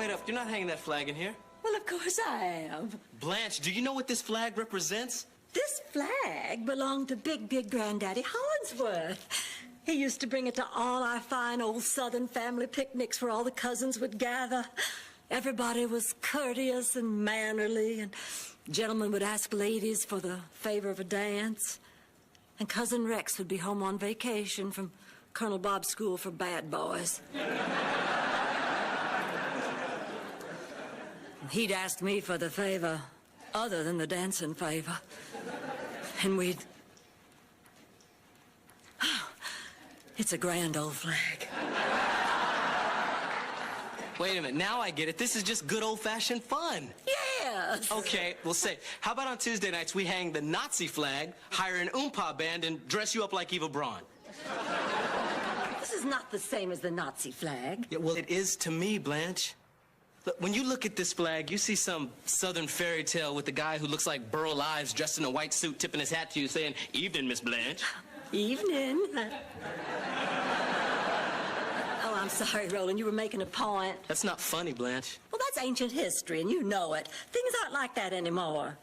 wait up. You're not hanging that flag in here. Well, of course I am. Blanche, do you know what this flag represents? This flag belonged to Big Granddaddy Hollingsworth. He used to bring it to all our fine old Southern family picnics where all the cousins would gather. Everybody was courteous and mannerly, and gentlemen would ask ladies for the favor of a dance. And Cousin Rex would be home on vacation from Colonel Bob's school for bad boys. He'd ask me for the favor other than the dancing favor. And we'd... It's a grand old flag. Wait a minute. Now I get it. This is just good old-fashioned fun. Yes. Okay, well, say, how about on Tuesday nights we hang the Nazi flag, hire an oompa band, and dress you up like Eva Braun? This is not the same as the Nazi flag. Yeah, well, it is to me, Blanche. Look, when you look at this flag, you see some Southern fairy tale with the guy who looks like Burl Ives dressed in a white suit tipping his hat to you saying, "Evening, Miss Blanche." Evening. Oh, I'm sorry, Roland. You were making a point. That's not funny, Blanche. Well, that's ancient history, and you know it. Things aren't like that anymore.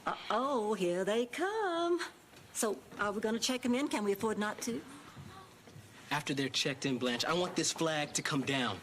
Uh-oh, here they come. So, are we going to check them in? Can we afford not to? After they're checked in, Blanche, I want this flag to come down.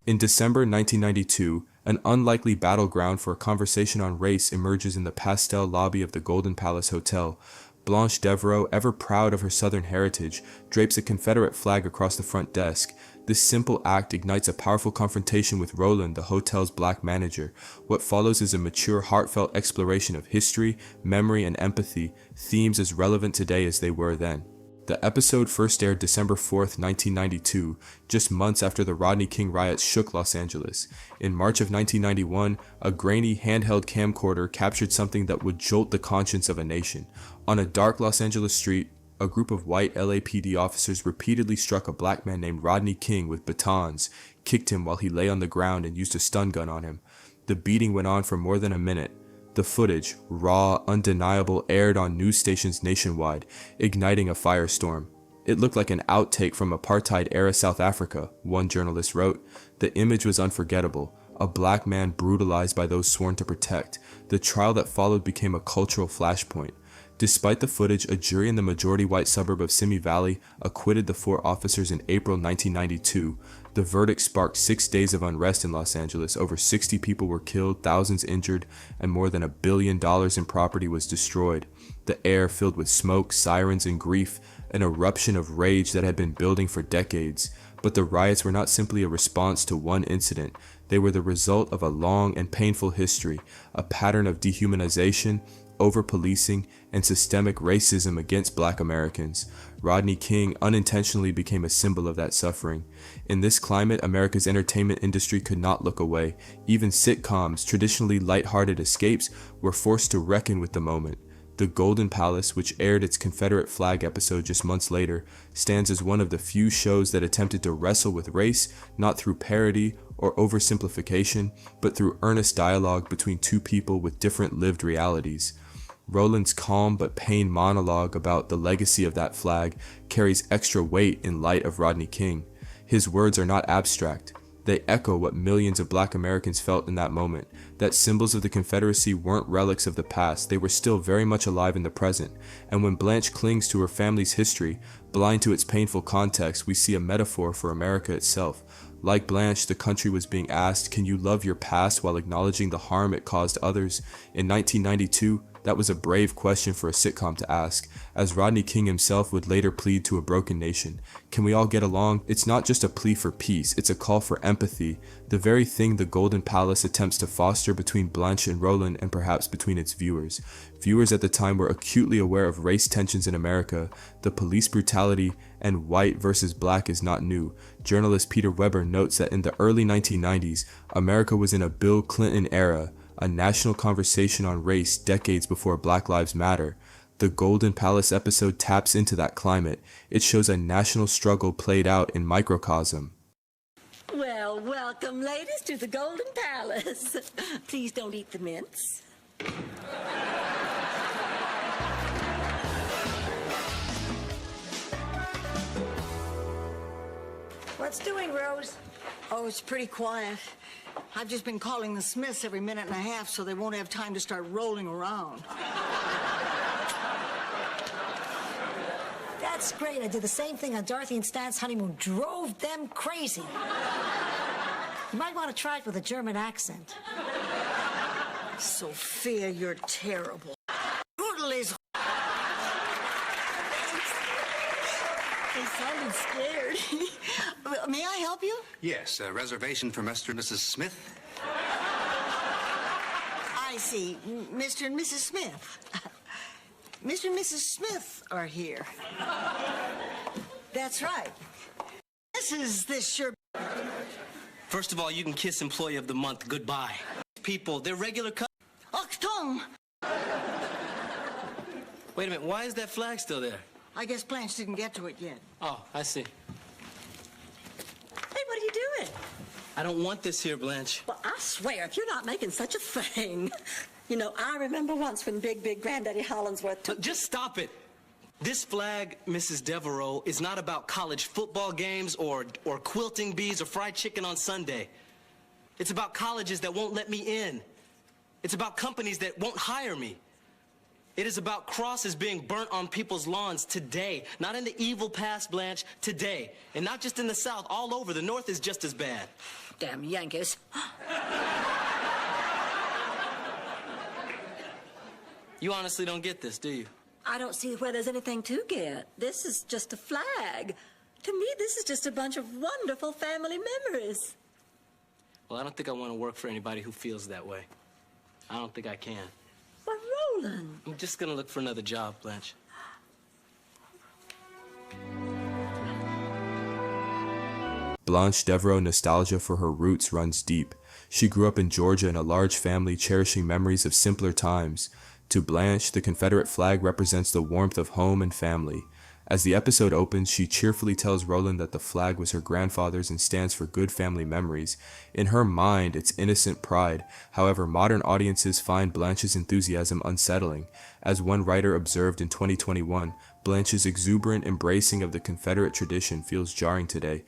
In December 1992, an unlikely battleground for a conversation on race emerges in the pastel lobby of the Golden Palace Hotel. Blanche Devereaux, ever proud of her Southern heritage, drapes a Confederate flag across the front desk. This simple act ignites a powerful confrontation with Roland, the hotel's black manager. What follows is a mature, heartfelt exploration of history, memory, and empathy, themes as relevant today as they were then. The episode first aired December 4th, 1992, just months after the Rodney King riots shook Los Angeles. In March of 1991, a grainy handheld camcorder captured something that would jolt the conscience of a nation. On a dark Los Angeles street, a group of white LAPD officers repeatedly struck a black man named Rodney King with batons, kicked him while he lay on the ground, and used a stun gun on him. The beating went on for more than a minute. The footage, raw, undeniable, aired on news stations nationwide, igniting a firestorm. It looked like an outtake from apartheid-era South Africa, one journalist wrote. The image was unforgettable. A black man brutalized by those sworn to protect. The trial that followed became a cultural flashpoint. Despite the footage, a jury in the majority-white suburb of Simi Valley acquitted the 4 officers in April 1992. The verdict sparked 6 days of unrest in Los Angeles. Over 60 people were killed, thousands injured, and more than $1 billion in property was destroyed. The air filled with smoke, sirens, and grief, an eruption of rage that had been building for decades. But the riots were not simply a response to one incident. They were the result of a long and painful history, a pattern of dehumanization, over-policing, and systemic racism against black Americans. Rodney King unintentionally became a symbol of that suffering. In this climate, America's entertainment industry could not look away. Even sitcoms, traditionally lighthearted escapes, were forced to reckon with the moment. The Golden Palace, which aired its Confederate flag episode just months later, stands as one of the few shows that attempted to wrestle with race, not through parody or oversimplification, but through earnest dialogue between two people with different lived realities. Roland's calm but pained monologue about the legacy of that flag carries extra weight in light of Rodney King. His words are not abstract. They echo what millions of black Americans felt in that moment, that symbols of the Confederacy weren't relics of the past, they were still very much alive in the present. And when Blanche clings to her family's history, blind to its painful context, we see a metaphor for America itself. Like Blanche, the country was being asked, can you love your past while acknowledging the harm it caused others? In 1992, that was a brave question for a sitcom to ask, as Rodney King himself would later plead to a broken nation. Can we all get along? It's not just a plea for peace, it's a call for empathy, the very thing the Golden Palace attempts to foster between Blanche and Roland, and perhaps between its viewers. Viewers at the time were acutely aware of race tensions in America. The police brutality and white versus black is not new. Journalist Peter Weber notes that in the early 1990s, America was in a Bill Clinton era, a national conversation on race decades before Black Lives Matter. The Golden Palace episode taps into that climate. It shows a national struggle played out in microcosm. Well, welcome, ladies, to the Golden Palace. Please don't eat the mince. What's doing, Rose? Oh, it's pretty quiet. I've just been calling the Smiths every minute and a half so they won't have time to start rolling around. That's great. I did the same thing on Dorothy and Stan's honeymoon. Drove them crazy. You might want to try it with a German accent. Sophia, you're terrible. Poodle is... I sounded scared. May I help you? Yes, a reservation for Mr. and Mrs. Smith. I see. Mr. and Mrs. Smith. Mr. and Mrs. Smith are here. That's right. This sure... First of all, you can kiss Employee of the Month goodbye. People, they're regular Achtung! Wait a minute, why is that flag still there? I guess Blanche didn't get to it yet. Oh, I see. Hey, what are you doing? I don't want this here, Blanche. Well, I swear, if you're not making such a thing. You know, I remember once when Big Granddaddy Hollingsworth took... Look, just stop it. This flag, Mrs. Devereaux, is not about college football games or quilting bees or fried chicken on Sunday. It's about colleges that won't let me in. It's about companies that won't hire me. It is about crosses being burnt on people's lawns today. Not in the evil past, Blanche, today. And not just in the South, all over. The North is just as bad. Damn Yankees. You honestly don't get this, do you? I don't see where there's anything to get. This is just a flag. To me, this is just a bunch of wonderful family memories. Well, I don't think I want to work for anybody who feels that way. I don't think I can. Well, Roland. I'm just gonna look for another job, Blanche. Blanche Devereaux nostalgia for her roots runs deep. She grew up in Georgia in a large family cherishing memories of simpler times. To Blanche, the Confederate flag represents the warmth of home and family. As the episode opens, she cheerfully tells Roland that the flag was her grandfather's and stands for good family memories. In her mind, it's innocent pride. However, modern audiences find Blanche's enthusiasm unsettling. As one writer observed in 2021, Blanche's exuberant embracing of the Confederate tradition feels jarring today.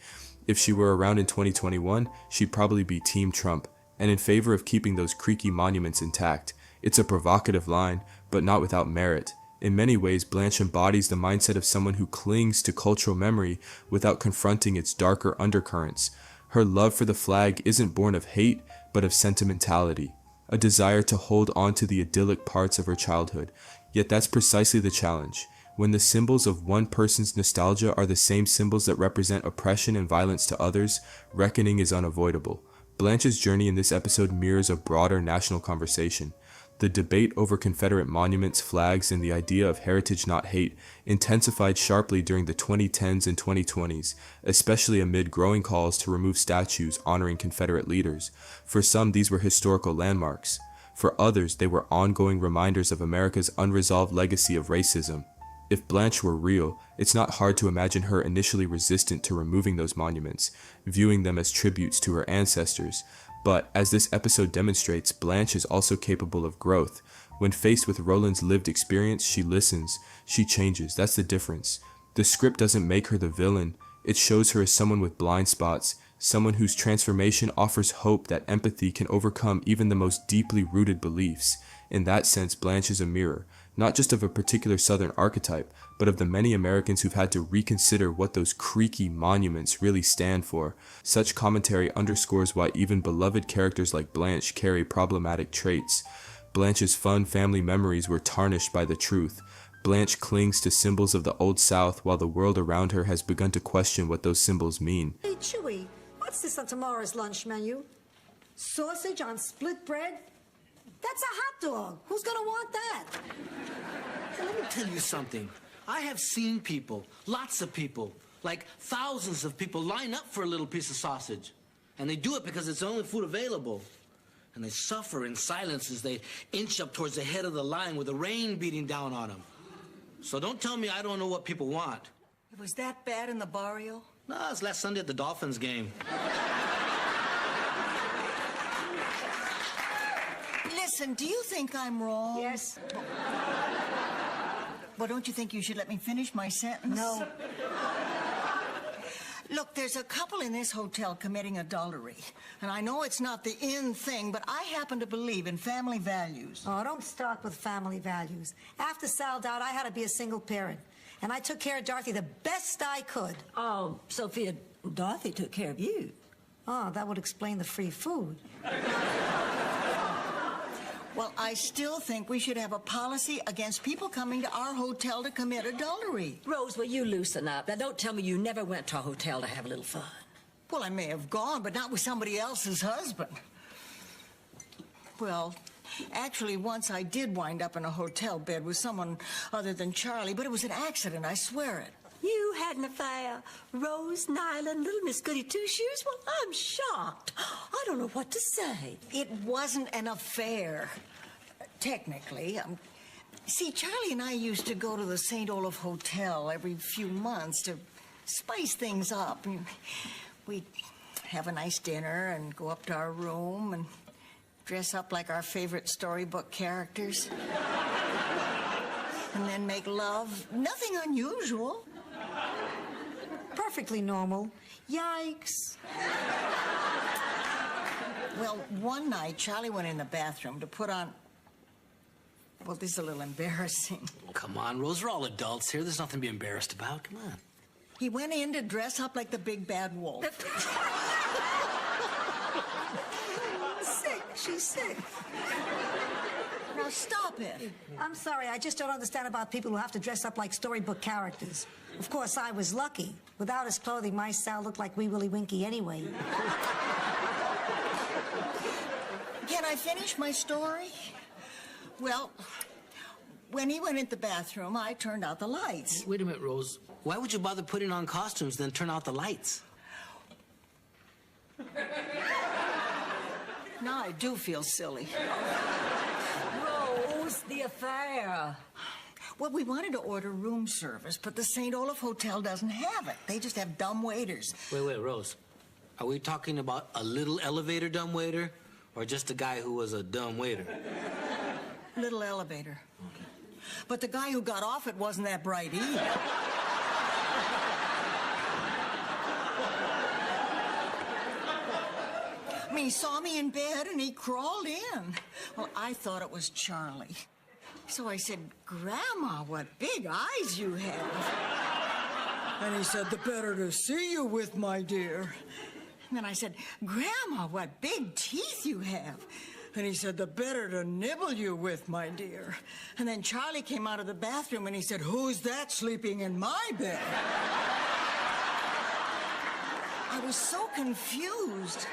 If she were around in 2021, she'd probably be Team Trump, and in favor of keeping those creaky monuments intact. It's a provocative line, but not without merit. In many ways, Blanche embodies the mindset of someone who clings to cultural memory without confronting its darker undercurrents. Her love for the flag isn't born of hate, but of sentimentality, a desire to hold on to the idyllic parts of her childhood. Yet that's precisely the challenge. When the symbols of one person's nostalgia are the same symbols that represent oppression and violence to others, reckoning is unavoidable. Blanche's journey in this episode mirrors a broader national conversation. The debate over Confederate monuments, flags, and the idea of heritage not hate intensified sharply during the 2010s and 2020s, especially amid growing calls to remove statues honoring Confederate leaders. For some, these were historical landmarks. For others, they were ongoing reminders of America's unresolved legacy of racism. If Blanche were real, it's not hard to imagine her initially resistant to removing those monuments, viewing them as tributes to her ancestors. But, as this episode demonstrates, Blanche is also capable of growth. When faced with Roland's lived experience, she listens, she changes. That's the difference. The script doesn't make her the villain. It shows her as someone with blind spots, someone whose transformation offers hope that empathy can overcome even the most deeply rooted beliefs. In that sense, Blanche is a mirror, not just of a particular Southern archetype, but of the many Americans who've had to reconsider what those creaky monuments really stand for. Such commentary underscores why even beloved characters like Blanche carry problematic traits. Blanche's fun family memories were tarnished by the truth. Blanche clings to symbols of the Old South while the world around her has begun to question what those symbols mean. Hey, Chewy, what's this on tomorrow's lunch menu? Sausage on split bread? That's a hot dog. Who's gonna want that? Hey, let me tell you something. I have seen people, lots of people, like thousands of people line up for a little piece of sausage. And they do it because it's the only food available. And they suffer in silence as they inch up towards the head of the line with the rain beating down on them. So don't tell me I don't know what people want. It was that bad in the barrio? No, it was last Sunday at the Dolphins game. Listen, do you think I'm wrong? Yes. Well, don't you think you should let me finish my sentence? No. Look, there's a couple in this hotel committing adultery. And I know it's not the in thing, but I happen to believe in family values. Oh, don't start with family values. After Sal died, I had to be a single parent. And I took care of Dorothy the best I could. Oh, Sophia, Dorothy took care of you. Oh, that would explain the free food. Well, I still think we should have a policy against people coming to our hotel to commit adultery. Rose, will you loosen up? Now, don't tell me you never went to a hotel to have a little fun. Well, I may have gone, but not with somebody else's husband. Well, actually, once I did wind up in a hotel bed with someone other than Charlie, but it was an accident, I swear it. You had an affair. Rose Nyland, little Miss Goody Two-Shoes? Well, I'm shocked. I don't know what to say. It wasn't an affair, technically. See, Charlie and I used to go to the St. Olaf Hotel every few months to spice things up. We'd have a nice dinner and go up to our room and dress up like our favorite storybook characters. And then make love. Nothing unusual. Perfectly normal. Yikes. Well, one night, Charlie went in the bathroom to put on... Well, this is a little embarrassing. Come on, Rose, we're all adults here. There's nothing to be embarrassed about. Come on. He went in to dress up like the big bad wolf. Sick. She's sick. Now, stop it. I'm sorry, I just don't understand about people who have to dress up like storybook characters. Of course, I was lucky. Without his clothing, my Sal looked like Wee Willie Winky anyway. Can I finish my story? Well, when he went into the bathroom, I turned out the lights. Wait a minute, Rose. Why would you bother putting on costumes, then turn out the lights? Now I do feel silly. Rose, the affair. Well, we wanted to order room service, but the St. Olaf Hotel doesn't have it. They just have dumb waiters. Wait, Rose. Are we talking about a little elevator dumbwaiter or just a guy who was a dumb waiter? Little elevator. Okay. But the guy who got off it wasn't that bright either. I mean, he saw me in bed and he crawled in. Well, I thought it was Charlie. So I said, Grandma, what big eyes you have. And he said, the better to see you with, my dear. And then I said, Grandma, what big teeth you have. And he said, the better to nibble you with, my dear. And then Charlie came out of the bathroom and he said, who's that sleeping in my bed? I was so confused.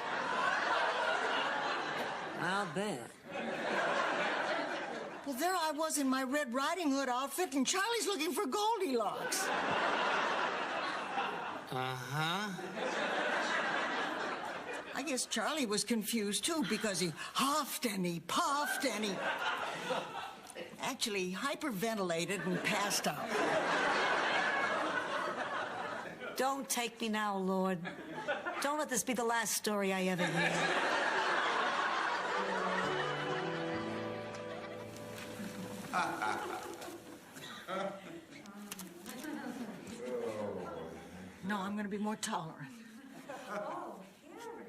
I'll bet. Well, there I was in my Red Riding Hood outfit, and Charlie's looking for Goldilocks. Uh-huh. I guess Charlie was confused, too, because he huffed and he puffed and he actually hyperventilated and passed out. Don't take me now, Lord. Don't let this be the last story I ever hear. No, I'm going to be more tolerant. Oh, Harry.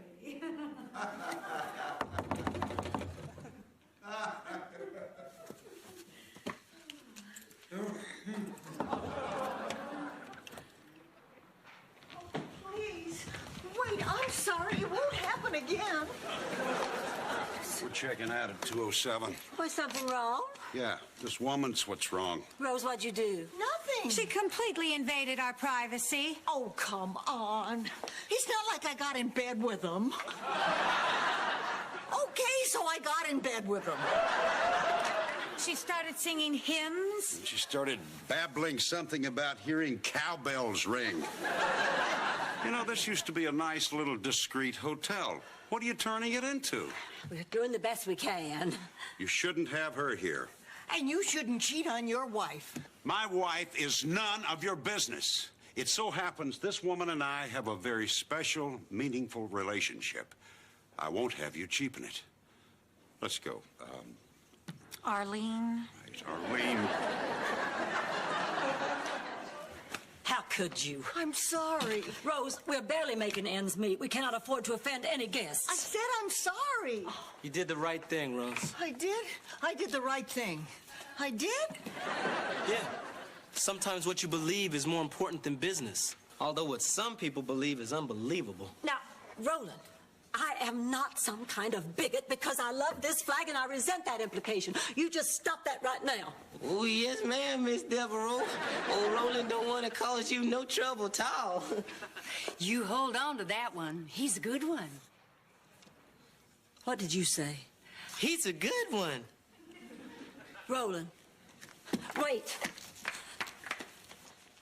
Please, wait, I'm sorry. It won't happen again. We're checking out at 207. Was something wrong? Yeah, this woman's what's wrong. Rose, what'd you do? Nothing. She completely invaded our privacy. Oh, come on. It's not like I got in bed with him. Okay, so I got in bed with him. She started singing hymns. She started babbling something about hearing cowbells ring. You know, this used to be a nice little discreet hotel. What are you turning it into? We're doing the best we can. You shouldn't have her here. And you shouldn't cheat on your wife. My wife is none of your business. It so happens this woman and I have a very special, meaningful relationship. I won't have you cheapen it. Let's go. Arlene. Right, Arlene. How could you? I'm sorry. Rose, we're barely making ends meet. We cannot afford to offend any I guests. said I'm sorry. You did the right thing, Rose. I did? I did the right thing. I did? Yeah. Sometimes what you believe is more important than business. Although what some people believe is unbelievable. Now, Roland, I am not some kind of bigot because I love this flag and I resent that implication. You just stop that right now. Oh, yes, ma'am, Miss Devereaux. Old Roland don't want to cause you no trouble at all. You hold on to that one. He's a good one. What did you say? He's a good one. Roland, wait.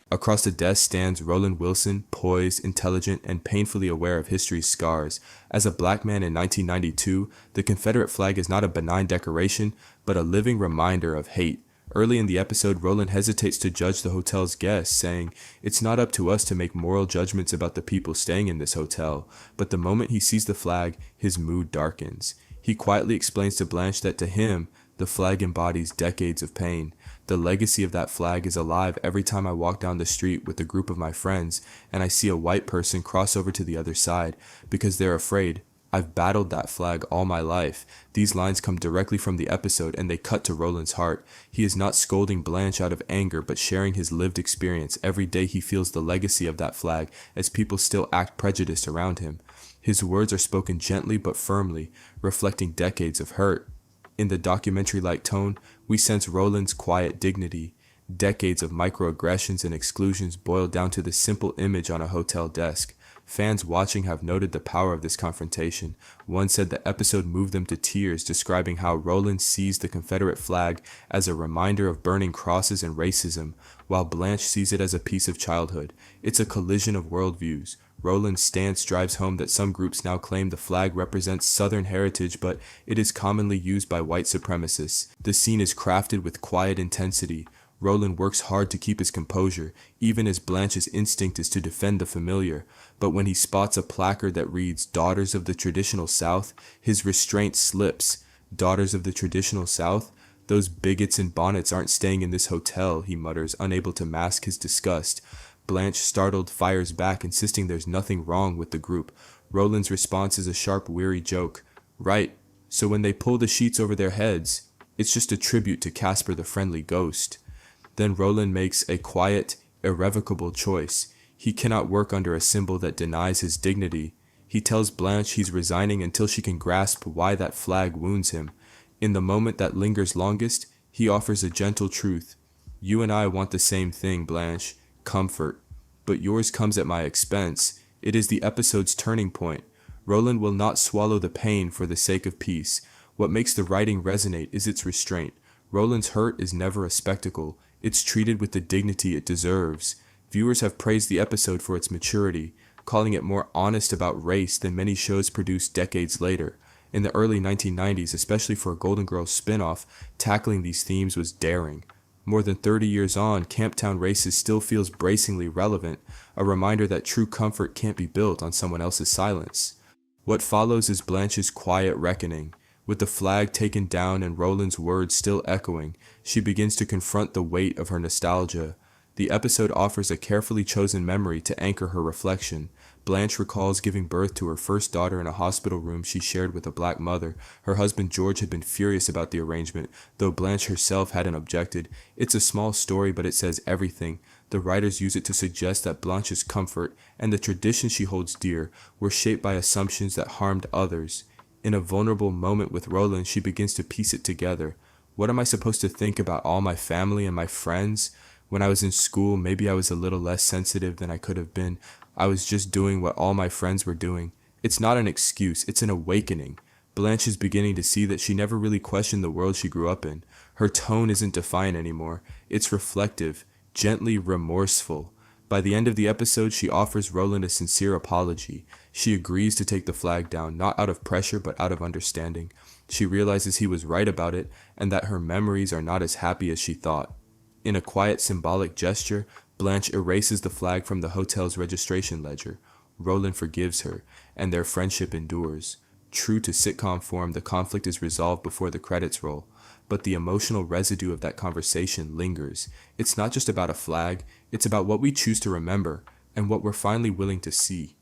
Across the desk stands Roland Wilson, poised, intelligent, and painfully aware of history's scars. As a black man in 1992, the Confederate flag is not a benign decoration, but a living reminder of hate. Early in the episode, Roland hesitates to judge the hotel's guests, saying, "It's not up to us to make moral judgments about the people staying in this hotel." But the moment he sees the flag, his mood darkens. He quietly explains to Blanche that to him, the flag embodies decades of pain. The legacy of that flag is alive every time I walk down the street with a group of my friends and I see a white person cross over to the other side because they're afraid. I've battled that flag all my life. These lines come directly from the episode and they cut to Roland's heart. He is not scolding Blanche out of anger, but sharing his lived experience. Every day he feels the legacy of that flag as people still act prejudiced around him. His words are spoken gently but firmly, reflecting decades of hurt. In the documentary-like tone, we sense Roland's quiet dignity. Decades of microaggressions and exclusions boiled down to the simple image on a hotel desk. Fans watching have noted the power of this confrontation. One said the episode moved them to tears, describing how Roland sees the Confederate flag as a reminder of burning crosses and racism, while Blanche sees it as a piece of childhood. It's a collision of worldviews. Roland's stance drives home that some groups now claim the flag represents Southern heritage, but it is commonly used by white supremacists. The scene is crafted with quiet intensity. Roland works hard to keep his composure, even as Blanche's instinct is to defend the familiar. But when he spots a placard that reads, "Daughters of the Traditional South," his restraint slips. Daughters of the Traditional South? Those bigots in bonnets aren't staying in this hotel, he mutters, unable to mask his disgust. Blanche, startled, fires back, insisting there's nothing wrong with the group. Roland's response is a sharp, weary joke. Right, so when they pull the sheets over their heads, it's just a tribute to Casper the Friendly Ghost. Then Roland makes a quiet, irrevocable choice. He cannot work under a symbol that denies his dignity. He tells Blanche he's resigning until she can grasp why that flag wounds him. In the moment that lingers longest, he offers a gentle truth. "You and I want the same thing, Blanche. Comfort. But yours comes at my expense." It is the episode's turning point. Roland will not swallow the pain for the sake of peace. What makes the writing resonate is its restraint. Roland's hurt is never a spectacle. It's treated with the dignity it deserves. Viewers have praised the episode for its maturity, calling it more honest about race than many shows produced decades later. In the early 1990s, especially for a Golden Girls spin-off, tackling these themes was daring. More than 30 years on, Camptown Races still feels bracingly relevant, a reminder that true comfort can't be built on someone else's silence. What follows is Blanche's quiet reckoning. With the flag taken down and Roland's words still echoing, she begins to confront the weight of her nostalgia. The episode offers a carefully chosen memory to anchor her reflection. Blanche recalls giving birth to her first daughter in a hospital room she shared with a black mother. Her husband George had been furious about the arrangement, though Blanche herself hadn't objected. It's a small story, but it says everything. The writers use it to suggest that Blanche's comfort and the traditions she holds dear were shaped by assumptions that harmed others. In a vulnerable moment with Roland, she begins to piece it together. What am I supposed to think about all my family and my friends? When I was in school, maybe I was a little less sensitive than I could have been. I was just doing what all my friends were doing. It's not an excuse, it's an awakening. Blanche is beginning to see that she never really questioned the world she grew up in. Her tone isn't defiant anymore. It's reflective, gently remorseful. By the end of the episode, she offers Roland a sincere apology. She agrees to take the flag down, not out of pressure, but out of understanding. She realizes he was right about it, and that her memories are not as happy as she thought. In a quiet, symbolic gesture, Blanche erases the flag from the hotel's registration ledger. Roland forgives her, and their friendship endures. True to sitcom form, the conflict is resolved before the credits roll, but the emotional residue of that conversation lingers. It's not just about a flag, it's about what we choose to remember and what we're finally willing to see.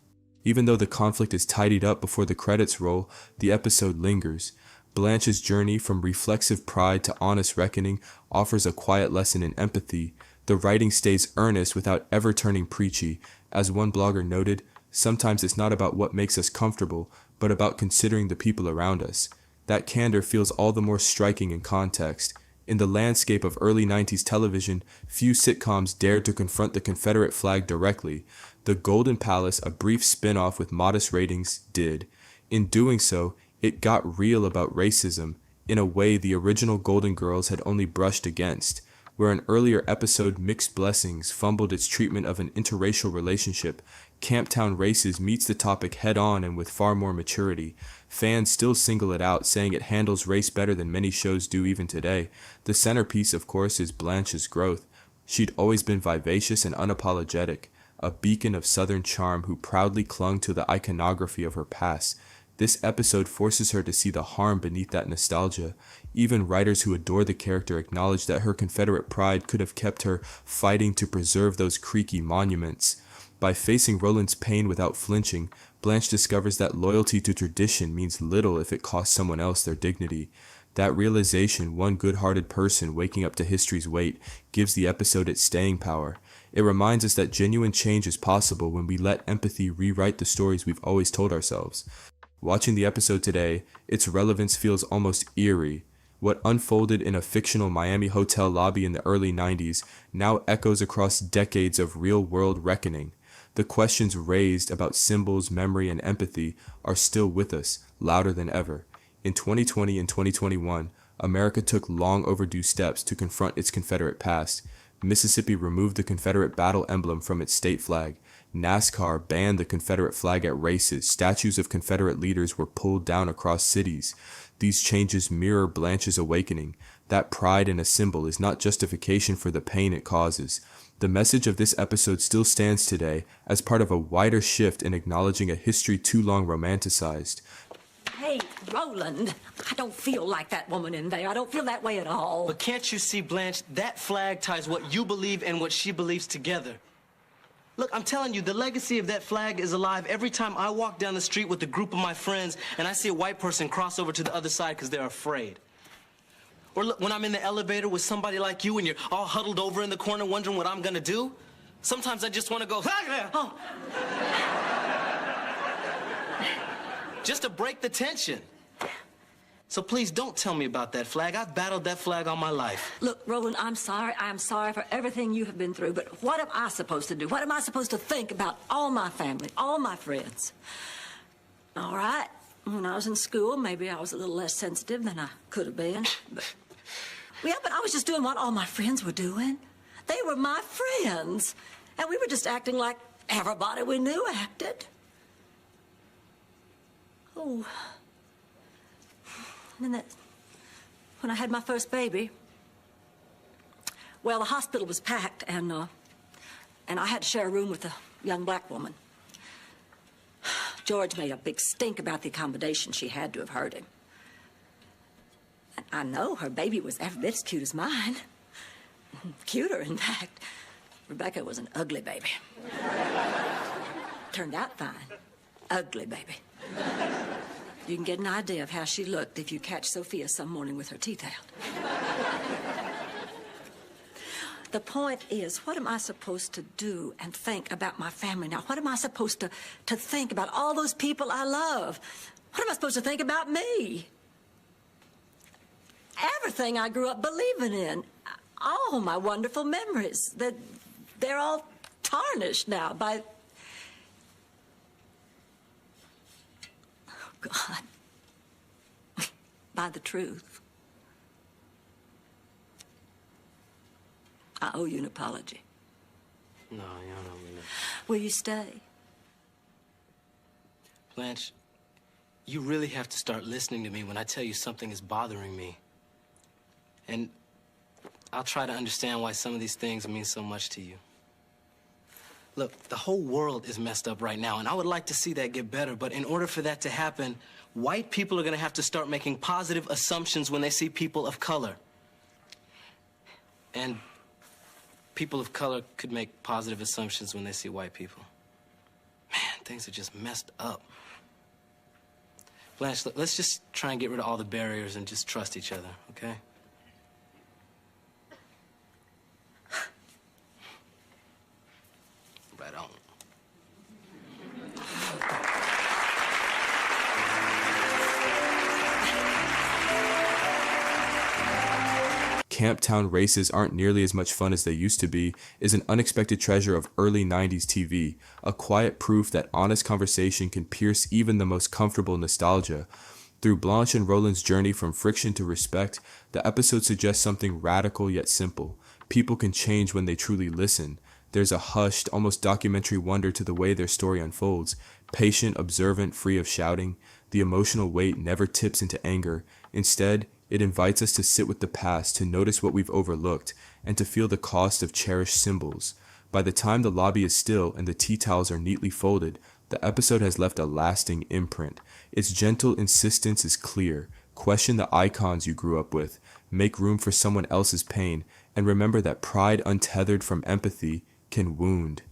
Even though the conflict is tidied up before the credits roll, the episode lingers. Blanche's journey from reflexive pride to honest reckoning offers a quiet lesson in empathy. The writing stays earnest without ever turning preachy. As one blogger noted, sometimes it's not about what makes us comfortable, but about considering the people around us. That candor feels all the more striking in context. In the landscape of early 90s television, few sitcoms dared to confront the Confederate flag directly. The Golden Palace, a brief spin-off with modest ratings, did. In doing so, it got real about racism, in a way the original Golden Girls had only brushed against. Where an earlier episode, Mixed Blessings, fumbled its treatment of an interracial relationship, Camptown Races meets the topic head-on and with far more maturity. Fans still single it out, saying it handles race better than many shows do even today. The centerpiece, of course, is Blanche's growth. She'd always been vivacious and unapologetic, a beacon of Southern charm who proudly clung to the iconography of her past. This episode forces her to see the harm beneath that nostalgia. Even writers who adore the character acknowledge that her Confederate pride could have kept her fighting to preserve those creaky monuments. By facing Roland's pain without flinching, Blanche discovers that loyalty to tradition means little if it costs someone else their dignity. That realization, one good-hearted person waking up to history's weight, gives the episode its staying power. It reminds us that genuine change is possible when we let empathy rewrite the stories we've always told ourselves. Watching the episode today, its relevance feels almost eerie. What unfolded in a fictional Miami hotel lobby in the early 90s now echoes across decades of real-world reckoning. The questions raised about symbols, memory, and empathy are still with us, louder than ever. In 2020 and 2021, America took long overdue steps to confront its Confederate past. Mississippi removed the Confederate battle emblem from its state flag. NASCAR banned the Confederate flag at races. Statues of Confederate leaders were pulled down across cities. These changes mirror Blanche's awakening. That pride in a symbol is not justification for the pain it causes. The message of this episode still stands today as part of a wider shift in acknowledging a history too long romanticized. Hey, Roland, I don't feel like that woman in there. I don't feel that way at all. But can't you see, Blanche, that flag ties what you believe and what she believes together. Look, I'm telling you, the legacy of that flag is alive every time I walk down the street with a group of my friends and I see a white person cross over to the other side because they're afraid. Or look, when I'm in the elevator with somebody like you and you're all huddled over in the corner wondering what I'm gonna do, sometimes I just want to go, oh. Just to break the tension. So please don't tell me about that flag. I've battled that flag all my life. Look, Roland, I'm sorry. I'm sorry for everything you have been through, but what am I supposed to do? What am I supposed to think about all my family, all my friends? All right, when I was in school, maybe I was a little less sensitive than I could have been. But I was just doing what all my friends were doing. They were my friends, and we were just acting like everybody we knew acted. Oh. And then when I had my first baby, well, the hospital was packed, and I had to share a room with a young black woman. George made a big stink about the accommodation. She had to have heard him. And I know her baby was every bit as cute as mine. Cuter, in fact. Rebecca was an ugly baby. Turned out fine. Ugly baby. You can get an idea of how she looked if you catch Sophia some morning with her teeth out. The point is, what am I supposed to do and think about my family now? What am I supposed to think about all those people I love? What am I supposed to think about me? Everything I grew up believing in, all my wonderful memories, they're all tarnished now by... God, by the truth. I owe you an apology. No, you don't owe me nothing. Will you stay? Blanche, you really have to start listening to me when I tell you something is bothering me. And I'll try to understand why some of these things mean so much to you. Look, the whole world is messed up right now, and I would like to see that get better, but in order for that to happen, white people are gonna have to start making positive assumptions when they see people of color. And people of color could make positive assumptions when they see white people. Man, things are just messed up. Blanche, let's just try and get rid of all the barriers and just trust each other, okay? Right on. Camptown races aren't nearly as much fun as they used to be is an unexpected treasure of early 90s TV, a quiet proof that honest conversation can pierce even the most comfortable nostalgia. Through Blanche and Roland's journey from friction to respect, the episode suggests something radical yet simple. People can change when they truly listen. There's a hushed, almost documentary wonder to the way their story unfolds, patient, observant, free of shouting. The emotional weight never tips into anger. Instead, it invites us to sit with the past, to notice what we've overlooked, and to feel the cost of cherished symbols. By the time the lobby is still and the tea towels are neatly folded, the episode has left a lasting imprint. Its gentle insistence is clear. Question the icons you grew up with, make room for someone else's pain, and remember that pride untethered from empathy can wound.